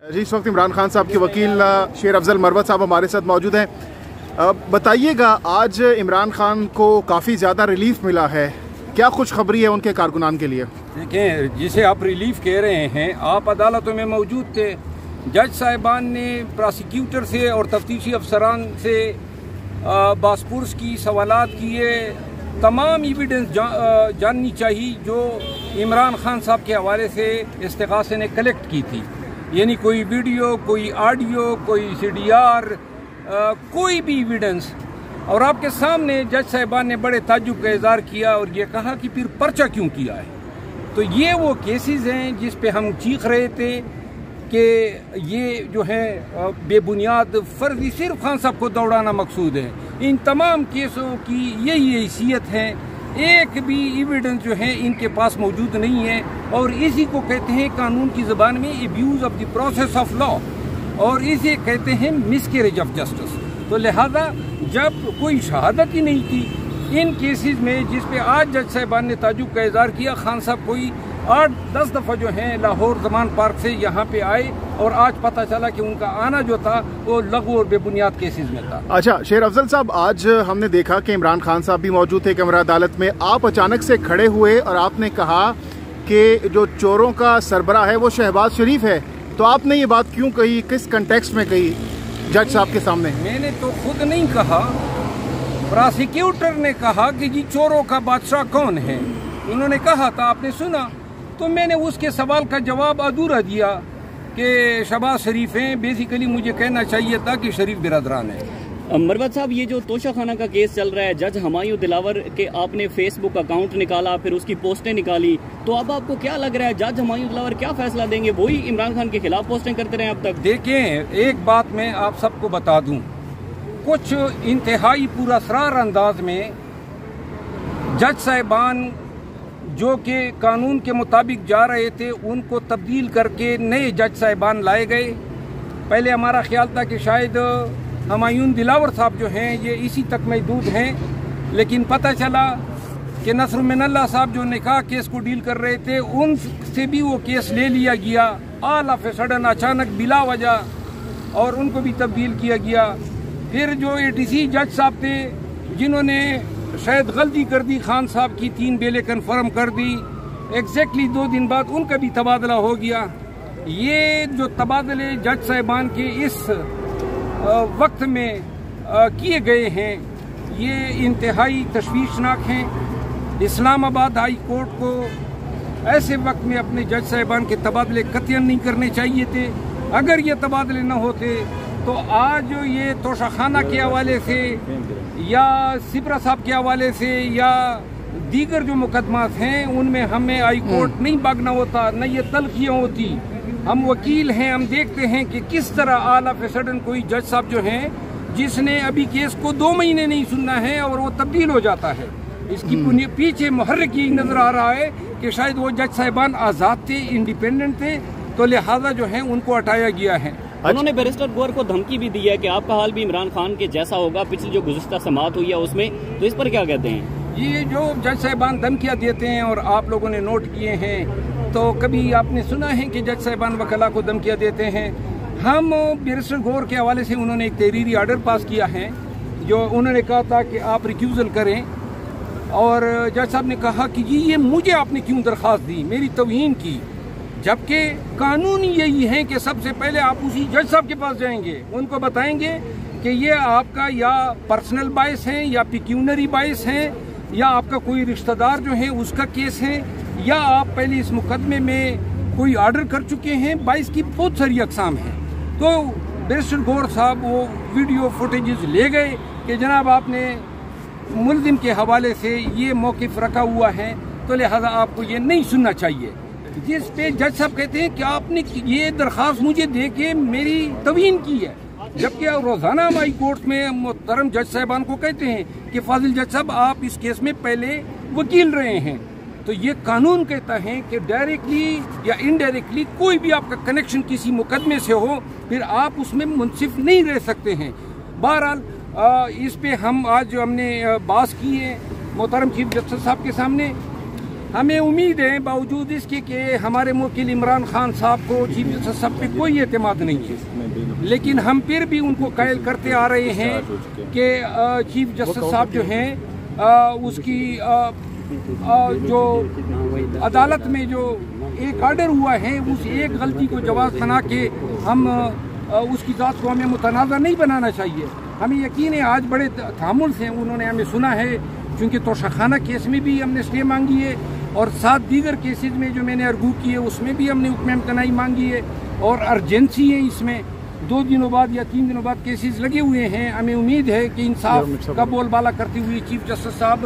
जी, इस वक्त इमरान खान साहब के वकील शेर अफजल मरवत साहब हमारे साथ मौजूद हैं। बताइएगा, आज इमरान खान को काफ़ी ज़्यादा रिलीफ मिला है, क्या खुशखबरी है उनके कारकुनान के लिए? देखें, जिसे आप रिलीफ कह रहे हैं, आप अदालतों में मौजूद थे। जज साहिबान ने प्रोसिक्यूटर से और तफ्तीशी अफसरान से बासपुरस की सवालात किए, तमाम एविडेंस जाननी चाहिए जो इमरान खान साहब के हवाले से इस्तिगासे ने कलेक्ट की थी, यानी कोई वीडियो, कोई ऑडियो, कोई CDR, कोई भी एविडेंस। और आपके सामने जज साहिबान ने बड़े ताज्जुब का इज़हार किया और ये कहा कि फिर पर्चा क्यों किया है। तो ये वो केसेस हैं जिस पे हम चीख रहे थे कि ये जो है बेबुनियाद फर्जी सिर्फ खान साहब को दौड़ाना मकसूद है। इन तमाम केसों की यही हैसियत है, एक भी एविडेंस जो है इनके पास मौजूद नहीं है, और इसी को कहते हैं कानून की ज़बान में abuse of the process of law, और इसे कहते हैं मिसकैरेज ऑफ जस्टिस। तो लिहाजा जब कोई शहादत ही नहीं थी इन केसेस में जिस पे आज जज साहिबान ने ताजुब का इज़हार किया, खान साहब कोई 8-10 दफ़ा जो हैं लाहौर जमान पार्क से यहाँ पे आए और आज पता चला कि उनका आना जो था वो लघु और बेबुनियाद केसेस में था। अच्छा शेर अफजल साहब, आज हमने देखा कि इमरान खान साहब भी मौजूद थे कैमरा अदालत में। आप अचानक से खड़े हुए और आपने कहा कि जो चोरों का सरबराह है वो शहबाज शरीफ है, तो आपने ये बात क्यों कही, किस कंटेक्स्ट में कही जज साहब के सामने? मैंने तो खुद नहीं कहा, प्रोसिक्यूटर ने कहा कि जी चोरों का बादशाह कौन है, उन्होंने कहा था, आपने सुना। तो मैंने उसके सवाल का जवाब अधूरा दिया कि शहबाज शरीफ हैं। बेसिकली मुझे कहना चाहिए था कि शरीफ बिरादरान है। मरवत साहब, ये जो तोशा खाना का केस चल रहा है, जज हमायूं दिलावर के आपने फेसबुक अकाउंट निकाला, फिर उसकी पोस्टें निकाली, तो अब आपको क्या लग रहा है जज हमायूं दिलावर क्या फैसला देंगे? वही इमरान खान के खिलाफ पोस्टें करते रहे अब तक? देखें, एक बात मैं आप सबको बता दूं, कुछ इंतहाई पुरअसरार अंदाज में जज साहिबान जो कि कानून के मुताबिक जा रहे थे उनको तब्दील करके नए जज साहिबान लाए गए। पहले हमारा ख्याल था कि शायद हमायूं दिलावर साहब जो हैं ये इसी तक महदूद हैं, लेकिन पता चला कि नसर मिनल्लाह साहब जो निकाह केस को डील कर रहे थे उनसे भी वो केस ले लिया गया ऑल ऑफ ए सडन, अचानक बिला वजह, और उनको भी तब्दील किया गया। फिर जो ATC जज साहब थे जिन्होंने शायद गलती कर दी, खान साहब की 3 बेलें कन्फर्म कर दी, एग्जैक्टली 2 दिन बाद उनका भी तबादला हो गया। ये जो तबादले जज साहिबान के इस वक्त में किए गए हैं ये इंतहाई तशवीशनाक हैं। इस्लामाबाद हाई कोर्ट को ऐसे वक्त में अपने जज साहिबान के तबादले कतई नहीं करने चाहिए थे। अगर ये तबादले न होते तो आज ये तोशाखाना के हवाले से या सिपरा साहब के हवाले से या दीगर जो मुकदमात हैं उनमें हमें हाई कोर्ट नहीं भागना होता, न ये तलखियाँ होती। हम वकील हैं, हम देखते हैं कि किस तरह ऑल ऑफ ए सडन कोई जज साहब जो हैं जिसने अभी केस को 2 महीने नहीं सुनना है और वो तब्दील हो जाता है। इसकी पीछे मुहर्रिक यही नजर आ रहा है कि शायद वो जज साहिबान आज़ाद थे, इंडिपेंडेंट थे, तो लिहाजा जो है उनको हटाया गया है। उन्होंने बैरिस्टर गौर को धमकी भी दी है कि आपका हाल भी इमरान खान के जैसा होगा पिछली जो गुज़िश्ता समाअत हुई है उसमें, तो इस पर क्या कहते हैं? ये जो जज साहिबान धमकियाँ देते हैं और आप लोगों ने नोट किए हैं, तो कभी आपने सुना है कि जज साहिबान वकला को धमकियाँ देते हैं? हम बैरिस्टर गौर के हवाले से उन्होंने एक तहरीरी आर्डर पास किया है जो उन्होंने कहा था कि आप रिक्यूज़ल करें, और जज साहब ने कहा कि जी ये मुझे आपने क्यों दरख्वास्त दी, मेरी तौहीन की, जबकि कानून यही है कि सबसे पहले आप उसी जज साहब के पास जाएंगे, उनको बताएंगे कि ये आपका या पर्सनल बाइस है या पिक्यूनरी बाइस है या आपका कोई रिश्तेदार जो है उसका केस है, या आप पहले इस मुकदमे में कोई ऑर्डर कर चुके हैं। बाइस की बहुत सारी अकसाम हैं। तो बैरिस्टर गौर साहब वो वीडियो फुटेजेस ले गए कि जनाब आपने मुल्जिम के हवाले से ये मौक़िफ़ रखा हुआ है, तो लिहाजा आपको ये नहीं सुनना चाहिए। जिस पे जज साहब कहते हैं कि आपने ये दरख्वास्त मुझे दे के मेरी तवीन की है, जबकि रोजाना हम हाई कोर्ट में मोहतरम जज साहिबान को कहते हैं कि फाजिल जज साहब आप इस केस में पहले वकील रहे हैं। तो ये कानून कहता है कि डायरेक्टली या इनडायरेक्टली कोई भी आपका कनेक्शन किसी मुकदमे से हो फिर आप उसमें मुंसिफ नहीं रह सकते हैं। बहरहाल इस पे हम आज हमने बात की है मोहतरम चीफ जस्टिस साहब के सामने, ہمیں امید ہے باوجود اس کے کہ ہمارے موکل عمران خان صاحب کو چیف جسٹس صاحب پہ کوئی اعتماد نہیں ہے، لیکن ہم پھر بھی ان کو قائل کرتے آ رہے ہیں کہ چیف جسٹس صاحب جو ہیں اس کی جو عدالت میں جو ایک آرڈر ہوا ہے اس ایک غلطی کو جواز بنا کے ہم اس کی ذات کو ہمیں متنازع نہیں بنانا چاہیے. ہمیں یقین ہے آج بڑے تحمل سے انہوں نے ہمیں سنا ہے، چونکہ توشہ خانہ کیس میں بھی ہم نے اسٹے مانگی ہے اور 7 دیگر کیسز میں جو میں نے ارگو کیے اس میں بھی ہم نے حکم امتناعی مانگی ہے اور ارجنسی ہے. اس میں 2 دنوں بعد یا 3 دنوں بعد کیسز لگے ہوئے ہیں. ہمیں امید ہے کہ انصاف کا بول بالا کرتے ہوئے چیف جسٹس صاحب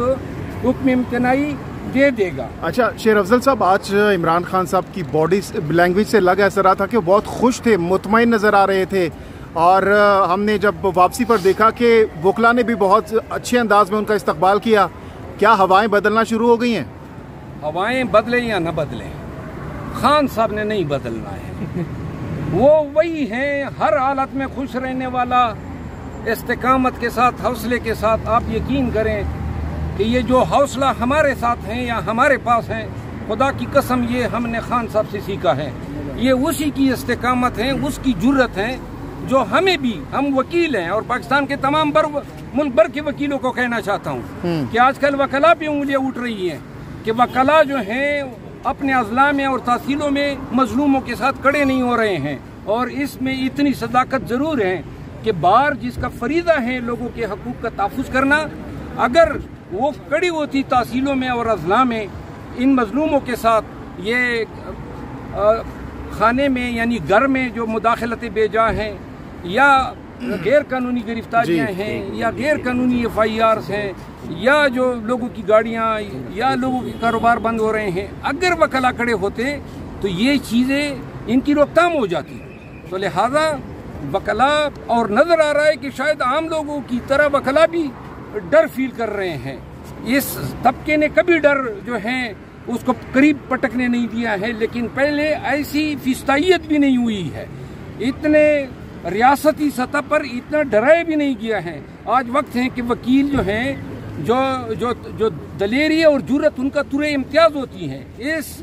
حکم امتناعی دے دے گا. اچھا شیر افضل صاحب، آج عمران خان صاحب کی باڈی لینگویج سے لگ ایسا رہا تھا کہ وہ بہت خوش تھے، مطمئن نظر آ رہے تھے، اور ہم نے جب واپسی پر دیکھا کہ وکلا نے بھی بہت اچھے انداز میں ان کا استقبال کیا. کیا ہوائیں بدلنا شروع ہو گئی ہیں؟ ہوائیں بدلیں یا نہ بدلیں، خان صاحب نے نہیں بدلنا ہے. وہ وہی ہیں، ہر حالت میں خوش رہنے والا، استقامت کے ساتھ، حوصلے کے ساتھ. آپ یقین کریں کہ یہ جو حوصلہ ہمارے ساتھ ہیں یا ہمارے پاس ہیں، خدا کی قسم یہ ہم نے خان صاحب سے سیکھا ہے. یہ اسی کی استقامت ہے، اس کی جرت ہے جو ہمیں بھی، ہم وکیل ہیں اور پاکستان کے تمام ملک بھر کے وکیلوں کو کہنا چاہتا ہوں کہ آج کل وکلا پہ انگلیاں اٹھ رہی ہیں کہ وکلا جو ہیں اپنے اضلاع میں اور تحصیلوں میں مظلوموں کے ساتھ کڑے نہیں ہو رہے ہیں. اور اس میں اتنی صداقت ضرور ہے کہ بار جس کا فریضہ ہے لوگوں کے حقوق کا تحفظ کرنا، اگر وہ کڑی ہوتی تحصیلوں میں اور اضلاع میں ان مظلوموں کے ساتھ، یہ خانے میں یعنی گھر میں جو مداخلتیں بے جا ہیں یا غیر قانونی گرفتاریاں ہیں یا غیر قانونی FIRs ہیں یا جو لوگوں کی گاڑیاں یا لوگوں کے کاروبار بند ہو رہے ہیں، اگر وکلا کھڑے ہوتے تو یہ چیزیں ان کی روک تھام ہو جاتی. تو لہذا وکلا، اور نظر آ رہا ہے کہ شاید عام لوگوں کی طرح وکلا بھی ڈر فیل کر رہے ہیں. اس طبقے نے کبھی ڈر جو ہے اس کو قریب پٹکنے نہیں دیا ہے، لیکن پہلے ایسی فیصدیت بھی نہیں ہوئی ہے، اتنے ریاستی سطح پر اتنا ڈرائے بھی نہیں کیا ہے. آج وقت ہے کہ وکیل جو ہیں جو دلیری اور جرت ان کا طور امتیاز ہوتی ہے، اس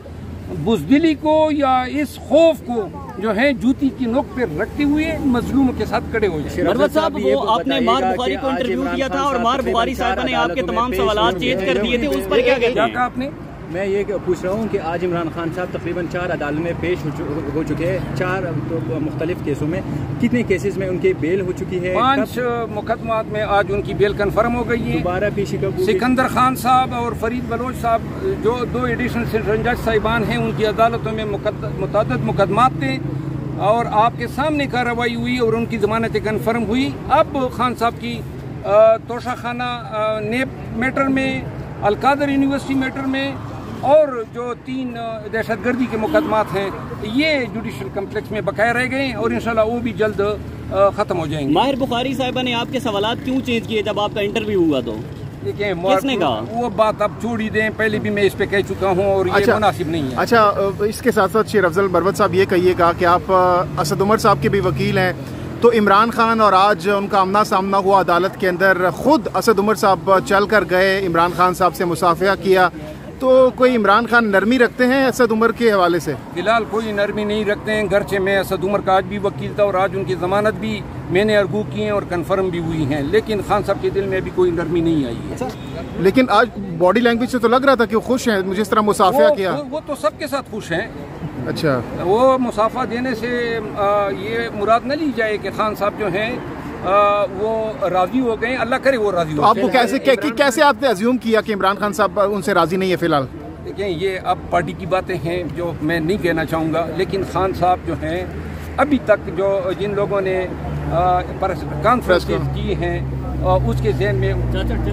بزدلی کو یا اس خوف کو جو ہے جوتی کی نوک پہ رکھتے ہوئے مظلوموں کے ساتھ کڑے ہو جائیں. مروت صاحب، وہ آپ نے مار بخاری کو انٹرویو کیا تھا اور مار بخاری صاحبہ نے آپ کے تمام سوالات چینج کر دیے تھے، اس پر کیا کہتے ہیں؟ کیا کہا آپ نے؟ میں یہ پوچھ رہا ہوں کہ آج عمران خان صاحب تقریباً 4 عدالت میں پیش ہو چکے ہیں، 4 مختلف کیسوں میں. کتنے کیسز میں ان کی بیل ہو چکی ہے؟ 5 مقدمات میں آج ان کی بیل کنفرم ہو گئی ہے. دوبارہ پیشی کب ہوگی؟ سکندر خان صاحب اور فرید بلوچ صاحب جو 2 ایڈیشنل سیشن جج صاحبان ہیں، ان کی عدالتوں میں متعدد مقدمات تھے اور آپ کے سامنے کارروائی ہوئی اور ان کی ضمانتیں کنفرم ہوئی. اب خان صاحب کی توشہ خانہ نیب میٹر میں، القادر یونیورسٹی میٹر میں اور جو 3 دہشت گردی کے مقدمات ہیں، یہ جوڈیشل کمپلیکس میں بقایا رہ گئے اور انشاءاللہ وہ بھی جلد ختم ہو جائیں گے. ماہر بخاری صاحبہ نے آپ کے سوالات کیوں چینج کیے جب آپ کا انٹرویو ہوا تو؟ دیکھیں، کس نے کہا؟ وہ بات اب چھوڑ ہی دیں، پہلے بھی میں اس پہ کہہ چکا ہوں اور یہ مناسب نہیں ہے. اچھا، اس کے ساتھ ساتھ شیر افضل مروت صاحب یہ کہیے گا کہ آپ اسد عمر صاحب کے بھی وکیل ہیں، تو عمران خان اور آج ان کا آمنا سامنا ہوا عدالت کے اندر، خود اسد عمر صاحب چل کر گئے، عمران خان صاحب سے مصافحہ کیا، تو کوئی عمران خان نرمی رکھتے ہیں اسد عمر کے حوالے سے؟ فی الحال کوئی نرمی نہیں رکھتے ہیں، گرچہ میں اسد عمر کا آج بھی وکیل تھا اور آج ان کی ضمانت بھی میں نے ارگو کی ہیں اور کنفرم بھی ہوئی ہیں، لیکن خان صاحب کے دل میں ابھی کوئی نرمی نہیں آئی ہے. لیکن آج باڈی لینگویج سے تو لگ رہا تھا کہ وہ خوش ہیں، مجھے اس طرح مصافحہ کیا. وہ تو سب کے ساتھ خوش ہیں. اچھا، وہ مصافحہ دینے سے یہ مراد نہ لی جائے کہ خان صاحب جو ہیں وہ راضی ہو گئے، اللہ کرے وہ راضی ہو. آپ کو کیسے آپ نے ازیوم کیا کہ عمران خان صاحب ان سے راضی نہیں ہے فی الحال؟ دیکھیں، یہ اب پارٹی کی باتیں ہیں جو میں نہیں کہنا چاہوں گا، لیکن خان صاحب جو ہیں ابھی تک جو جن لوگوں نے کانفرنس کی ہیں اس کے ذہن میں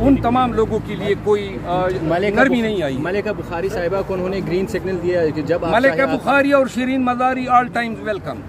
ان تمام لوگوں کے لیے کوئی نرمی نہیں آئی. ملکہ بخاری صاحبہ کو انہوں نے گرین سگنل دیا کہ جب ملکہ بخاری اور شیرین مزاری آل ٹائمز ویلکم.